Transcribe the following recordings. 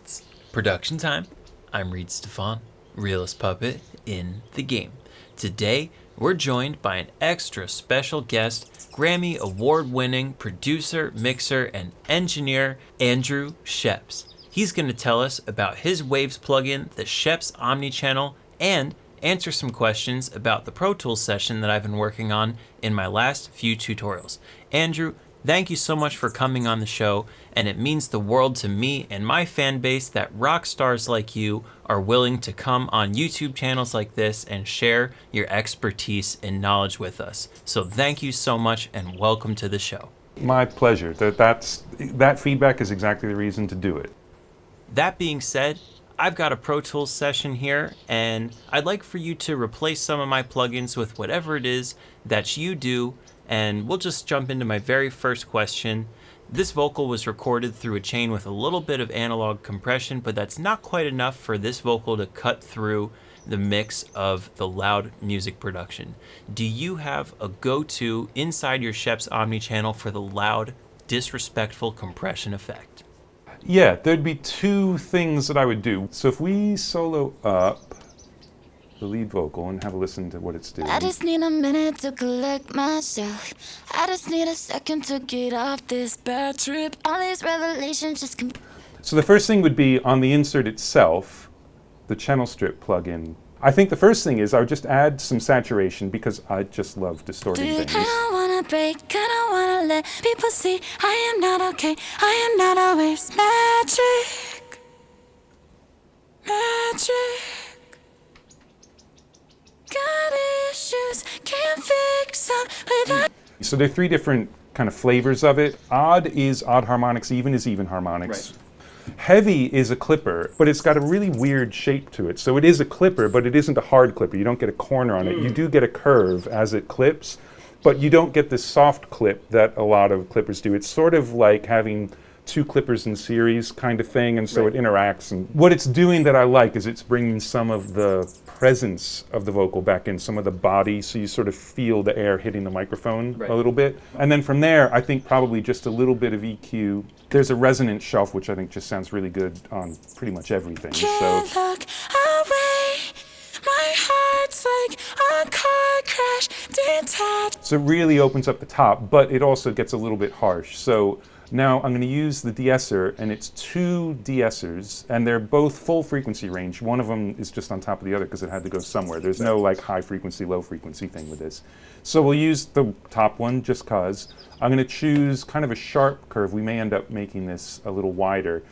It's production time. I'm Reid Stefan Realest Puppet in the game. Today, we're joined by an extra special guest, Grammy award-winning producer, mixer, and engineer, Andrew Scheps. He's going to tell us about his Waves plugin, the Scheps Omni Channel, and answer some questions about the Pro Tools session that I've been working on in my last few tutorials. Andrew, thank you so much for coming on the show, and it means the world to me and my fan base that rock stars like you are willing to come on YouTube channels like this and share your expertise and knowledge with us. So thank you so much and welcome to the show. My pleasure. That feedback is exactly the reason to do it. That being said, I've got a Pro Tools session here, and I'd like for you to replace some of my plugins with whatever it is that you do, and we'll just jump into my very first question. This vocal was recorded through a chain with a little bit of analog compression, but that's not quite enough for this vocal to cut through the mix of the loud music production. Do you have a go-to inside your Scheps Omni Channel for the loud, disrespectful compression effect? Yeah, there'd be two things that I would do. So if we solo up the lead vocal and have a listen to what it's doing. I just need a minute to collect myself. I just need a second to get off this bad trip. All these revelations just So the first thing would be on the insert itself, the channel strip plugin. I think the first thing is I would just add some saturation because I just love distorting things. I don't wanna break, I don't wanna let people see I am not okay, I am not always magic. Magic. Got issues, can't fix them without. So there are three different kind of flavors of it. Odd is odd harmonics, even is even harmonics. Right. Heavy is a clipper, but it's got a really weird shape to it. So it is a clipper, but it isn't a hard clipper. You don't get a corner on it. You do get a curve as it clips, but you don't get this soft clip that a lot of clippers do. It's sort of like having two clippers in series kind of thing, and so Right. it interacts. And what it's doing that I like is it's bringing some of the presence of the vocal back in, some of the body, so you sort of feel the air hitting the microphone Right. a little bit. And then from there, I think probably just a little bit of EQ. There's a resonant shelf, which I think just sounds really good on pretty much everything. So Can't look away, my heart's like a car crash, detached. So it really opens up the top, but it also gets a little bit harsh. So now I'm going to use the de-esser, and it's two de-essers, and they're both full frequency range. One of them is just on top of the other because it had to go somewhere. There's no like high frequency, low frequency thing with this. So we'll use the top one just cause. I'm going to choose kind of a sharp curve. We may end up making this a little wider.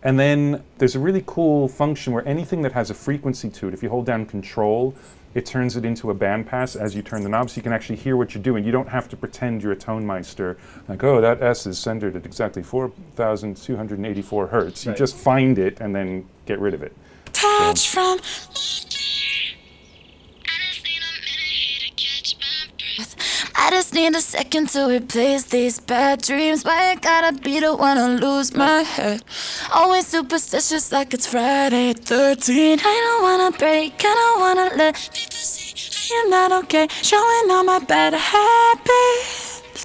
And then there's a really cool function where anything that has a frequency to it, if you hold down Control, it turns it into a bandpass as you turn the knob, so you can actually hear what you're doing. You don't have to pretend you're a tone meister, like, oh, that S is centered at exactly 4,284 hertz. You Right. just find it and then get rid of it. Touch from. I just need a second to replace these bad dreams. Why I gotta be the one to lose my head? Always superstitious like it's Friday 13. I don't wanna break, I don't wanna let people see I am not okay. Showing all my bad habits.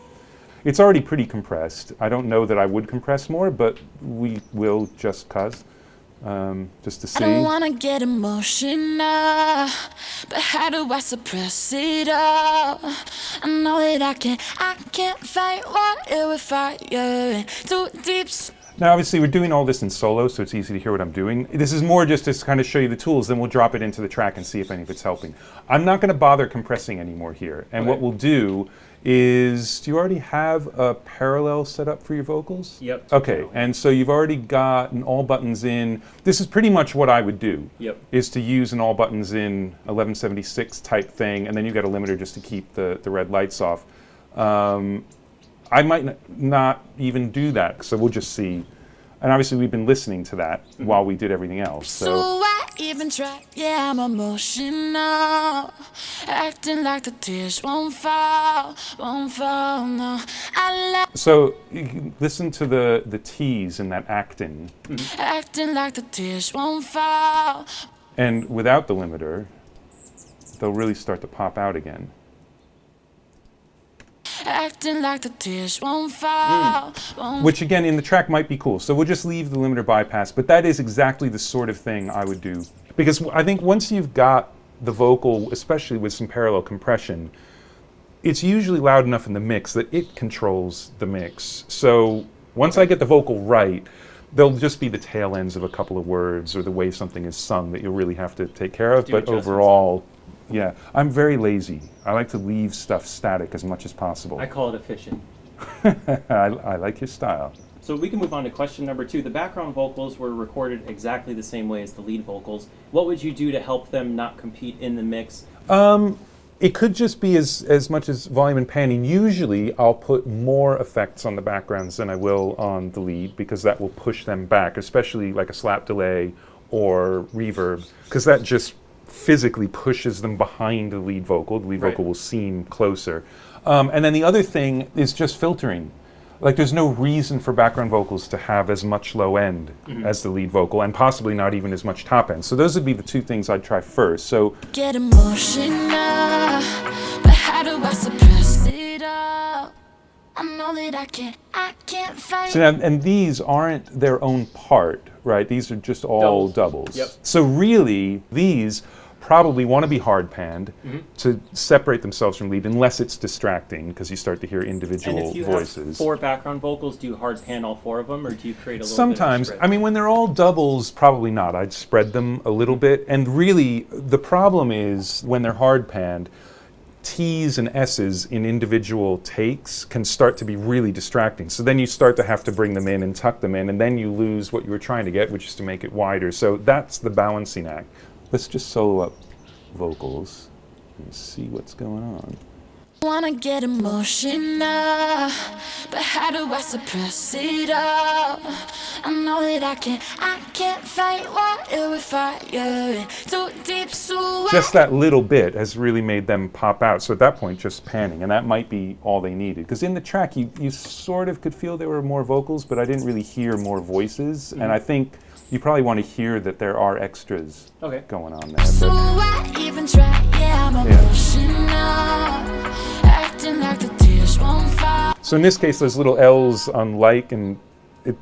It's already pretty compressed. I don't know that I would compress more, but we will just cause, just to I don't see. wanna get emotional, but how do I suppress it all? I know that I can't fight water with fire. Too deep. Now, obviously, we're doing all this in solo, so it's easy to hear what I'm doing. This is more just to kind of show you the tools, then we'll drop it into the track and see if any of it's helping. I'm not going to bother compressing anymore here. And what we'll do is, do you already have a parallel set up for your vocals? Yep. Okay, and so you've already got an all buttons in. This is pretty much what I would do, Yep. is to use an all buttons in 1176 type thing, and then you've got a limiter just to keep the red lights off. I might not even do that, so we'll just see. And obviously we've been listening to that while we did everything else. So I even try, yeah, I'm emotional, acting like the tears won't fall, no. So you can listen to the T's in that acting, Acting like the tears won't fall. and without the limiter, they'll really start to pop out again. acting like the tears won't fall. Won't Which again in the track might be cool. So we'll just leave the limiter bypass, but that is exactly the sort of thing I would do. Because I think once you've got the vocal, especially with some parallel compression, it's usually loud enough in the mix that it controls the mix. So once I get the vocal right, there'll just be the tail ends of a couple of words or the way something is sung that you'll really have to take care of. But overall, yeah, I'm very lazy. I like to leave stuff static as much as possible. I call it efficient. I like your style. So we can move on to question number 2. The background vocals were recorded exactly the same way as the lead vocals. What would you do to help them not compete in the mix? It could just be as much as volume and panning. Usually I'll put more effects on the backgrounds than I will on the lead because that will push them back, especially like a slap delay or reverb, because that just physically pushes them behind the lead vocal. The lead vocal will seem closer. And then the other thing is just filtering. Like there's no reason for background vocals to have as much low end as the lead vocal, and possibly not even as much top end. So those would be the 2 things I'd try first. So get emotional, but how do I suppress it all? I know that I can't fight. So now, and these aren't their own part, right? These are just all doubles. Yep. So really, these probably want to be hard panned to separate themselves from lead, unless it's distracting because you start to hear individual And if you voices. have 4 background vocals, do you hard pan all 4 of them, or do you create a little Sometimes, bit of I mean, when they're all doubles, probably not. I'd spread them a little bit. And really, the problem is when they're hard panned, T's and S's in individual takes can start to be really distracting. So then you start to have to bring them in and tuck them in, and then you lose what you were trying to get, which is to make it wider. So that's the balancing act. Let's just solo up vocals and see what's going on. Wanna get emotional, but how do I suppress it all? I know that I can't fight water with fire. Too deep, so Just that little bit has really made them pop out. So at that point, just panning, and that might be all they needed. Because in the track, you sort of could feel there were more vocals, but I didn't really hear more voices. And I think you probably want to hear that there are extras going on there. so I even try, yeah, I'm emotional, acting like the tears won't fall. So in this case, those little L's on like and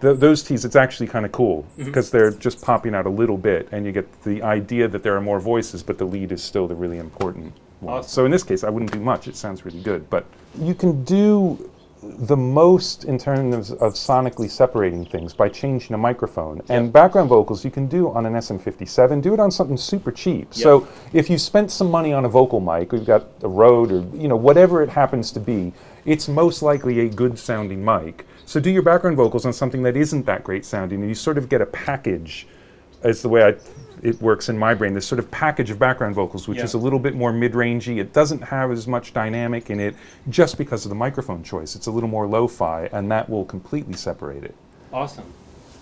those T's, it's actually kind of cool because they're just popping out a little bit, and you get the idea that there are more voices, but the lead is still the really important one. Awesome. So in this case, I wouldn't do much. It sounds really good, but you can do the most in terms of sonically separating things by changing a microphone. And background vocals you can do on an SM57, do it on something super cheap. So if you spent some money on a vocal mic, we've got a Rode or whatever it happens to be, it's most likely a good sounding mic. So do your background vocals on something that isn't that great sounding, and you sort of get a package, as the way it works in my brain, this sort of package of background vocals, which is a little bit more mid-rangey. It doesn't have as much dynamic in it just because of the microphone choice. It's a little more lo-fi, and that will completely separate it. Awesome.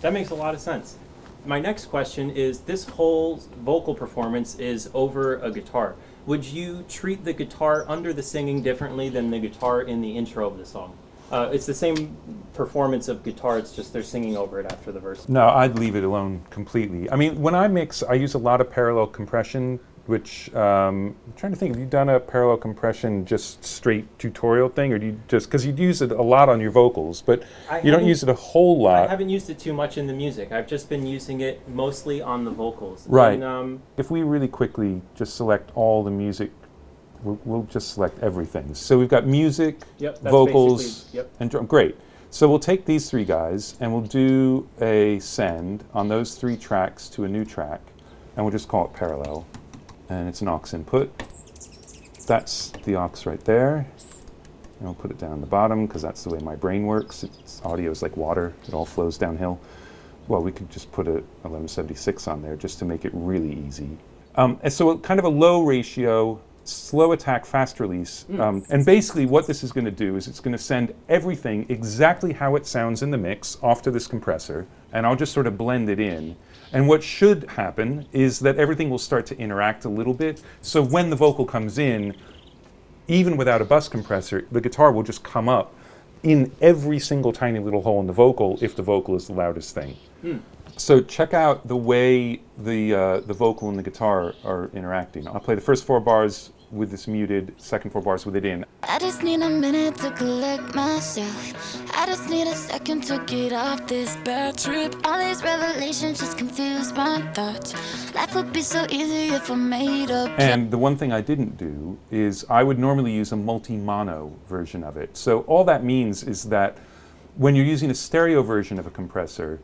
That makes a lot of sense. My next question is, this whole vocal performance is over a guitar. Would you treat the guitar under the singing differently than the guitar in the intro of the song? It's the same performance of guitar, it's just they're singing over it after the verse. No, I'd leave it alone completely. I mean, when I mix, I use a lot of parallel compression, which I'm trying to think, have you done a parallel compression just straight tutorial thing, or do you just, because you'd use it a lot on your vocals, but you don't use it a whole lot. I haven't used it too much in the music. I've just been using it mostly on the vocals. Right. And, if we really quickly just select all the music, we'll just select everything. So we've got music, that's vocals, basically- and drum. Great. So we'll take these 3 guys and we'll do a send on those 3 tracks to a new track, and we'll just call it parallel. And it's an aux input. That's the aux right there. And we'll put it down the bottom because that's the way my brain works. Audio is like water, it all flows downhill. Well, we could just put a 1176 on there just to make it really easy. And so kind of a low ratio, slow attack, fast release. And basically what this is going to do is it's going to send everything exactly how it sounds in the mix off to this compressor, and I'll just sort of blend it in. And what should happen is that everything will start to interact a little bit. So when the vocal comes in, even without a bus compressor, the guitar will just come up in every single tiny little hole in the vocal if the vocal is the loudest thing. So check out the way the vocal and the guitar are interacting. I'll play the first 4 bars with this muted second 4 bars with it in. I just need a minute to collect myself. I just need a second to get off this bad trip. All these revelations just confuse my thoughts. Life would be so easy if I made up. And the one thing I didn't do is I would normally use a multi-mono version of it. So all that means is that when you're using a stereo version of a compressor,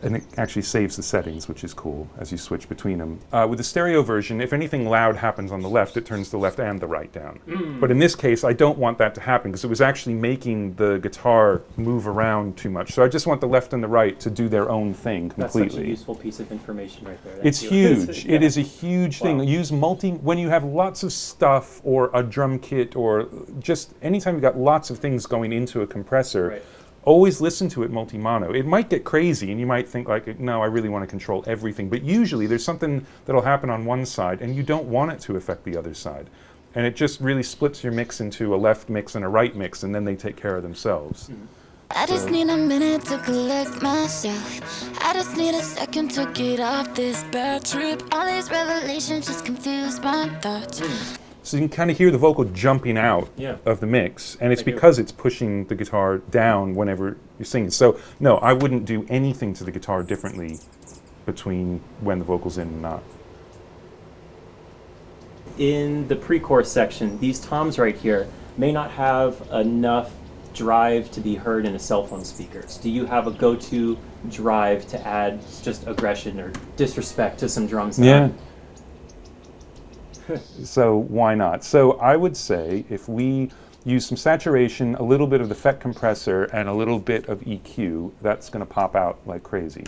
and it actually saves the settings, which is cool, as you switch between them. With the stereo version, if anything loud happens on the left, it turns the left and the right down. But in this case, I don't want that to happen because it was actually making the guitar move around too much. So I just want the left and the right to do their own thing completely. That's such a useful piece of information right there. It's huge. Yeah. It is a huge thing. Use when you have lots of stuff or a drum kit or just anytime you've got lots of things going into a compressor, Right. always listen to it multi-mono. It might get crazy and you might think like, no, I really want to control everything. But usually there's something that'll happen on one side and you don't want it to affect the other side. And it just really splits your mix into a left mix and a right mix, and then they take care of themselves. I just need a minute to collect myself. I just need a second to get off this bad trip. All these revelations just confuse my thoughts. So you can kind of hear the vocal jumping out of the mix, and it's because it's pushing the guitar down whenever you're singing. So no, I wouldn't do anything to the guitar differently between when the vocal's in and not. In the pre-chorus section, these toms right here may not have enough drive to be heard in a cell phone speakers. Do you have a go-to drive to add just aggression or disrespect to some drums? Yeah. So why not? So I would say if we use some saturation, a little bit of the FET compressor, and a little bit of EQ, that's going to pop out like crazy.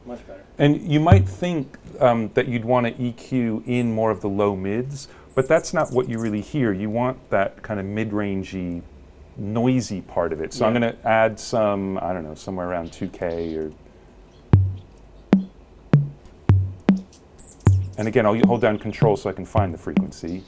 Much better. And you might think that you'd want to EQ in more of the low mids, but that's not what you really hear. You want that kind of mid-rangey, noisy part of it. So I'm going to add some, I don't know, somewhere around 2K or... And again, I'll hold down Control so I can find the frequency.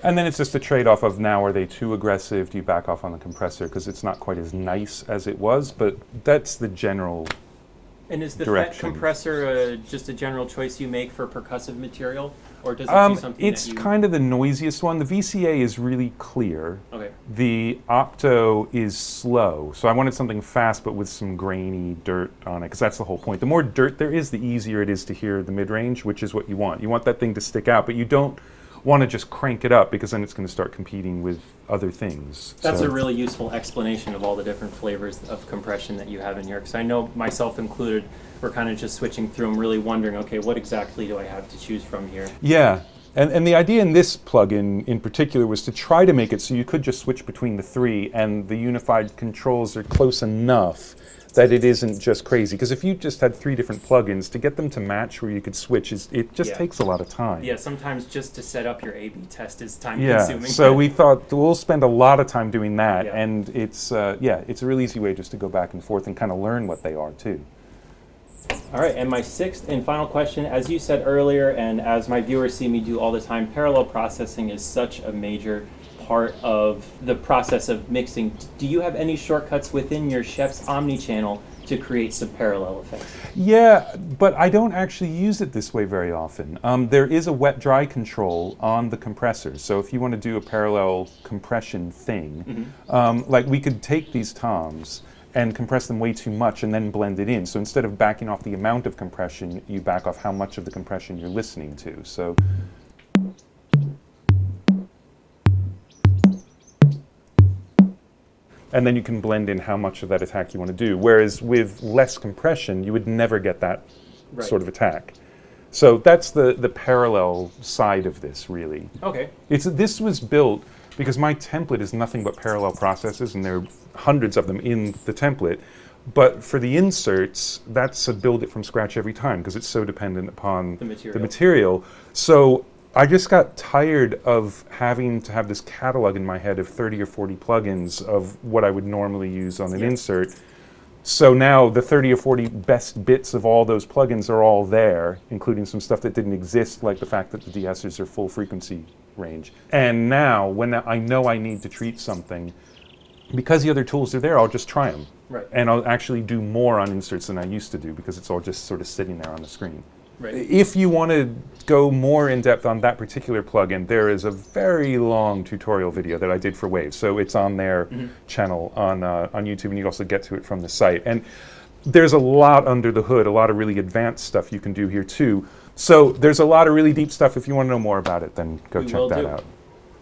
And then it's just a trade-off of now, are they too aggressive? Do you back off on the compressor? Because it's not quite as nice as it was, but that's the general And is the direction. FET compressor just a general choice you make for percussive material? Or does it do something it's that you... kind of the noisiest one. The VCA is really clear. Okay. The Opto is slow. So I wanted something fast but with some grainy dirt on it, because that's the whole point. The more dirt there is, the easier it is to hear the mid-range, which is what you want. You want that thing to stick out, but you don't want to just crank it up because then it's going to start competing with other things. That's So- a really useful explanation of all the different flavors of compression that you have in here. Because I know myself included, we're kind of just switching through them, really wondering, okay, what exactly do I have to choose from here? Yeah, and the idea in this plugin in particular was to try to make it so you could just switch between the three, and the unified controls are close enough that it isn't just crazy. Because if you just had 3 different plugins, to get them to match where you could switch, it just takes a lot of time. Yeah, sometimes just to set up your A/B test is time Yeah, consuming. so we thought we'll spend a lot of time doing that, Yeah. and it's a real easy way just to go back and forth and kind of learn what they are too. All right, and my 6th and final question, as you said earlier, and as my viewers see me do all the time, parallel processing is such a major part of the process of mixing. Do you have any shortcuts within your Scheps Omni Channel to create some parallel effects? Yeah, but I don't actually use it this way very often. There is a wet-dry control on the compressor, so if you want to do a parallel compression thing, like we could take these toms and compress them way too much and then blend it in. So instead of backing off the amount of compression, you back off how much of the compression you're listening to. So. And then you can blend in how much of that attack you want to do. Whereas with less compression, you would never get that sort of attack. So that's the parallel side of this, really. Okay. This was built because my template is nothing but parallel processes, and there are hundreds of them in the template. But for the inserts, that's a build it from scratch every time because it's so dependent upon the material. So I just got tired of having to have this catalog in my head of 30 or 40 plugins of what I would normally use on an insert. So now the 30 or 40 best bits of all those plugins are all there, including some stuff that didn't exist, like the fact that the de-essers are full frequency range. And now, when I know I need to treat something, because the other tools are there, I'll just try them. Right. And I'll actually do more on inserts than I used to do because it's all just sort of sitting there on the screen. Right. If you want to go more in depth on that particular plugin, there is a very long tutorial video that I did for Waves. So it's on their channel on YouTube, and you also get to it from the site. And there's a lot under the hood, a lot of really advanced stuff you can do here too. So there's a lot of really deep stuff. If you want to know more about it, then go check that out.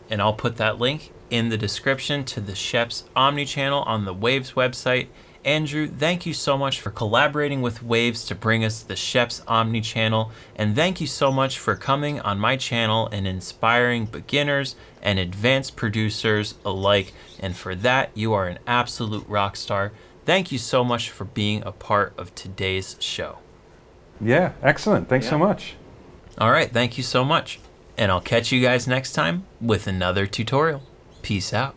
And I'll put that link in the description to the Scheps Omni Channel on the Waves website. Andrew, thank you so much for collaborating with Waves to bring us the Scheps Omni Channel, and thank you so much for coming on my channel and inspiring beginners and advanced producers alike, and for that, you are an absolute rock star. Thank you so much for being a part of today's show. Yeah, excellent. Thanks so much. All right, thank you so much, and I'll catch you guys next time with another tutorial. Peace out.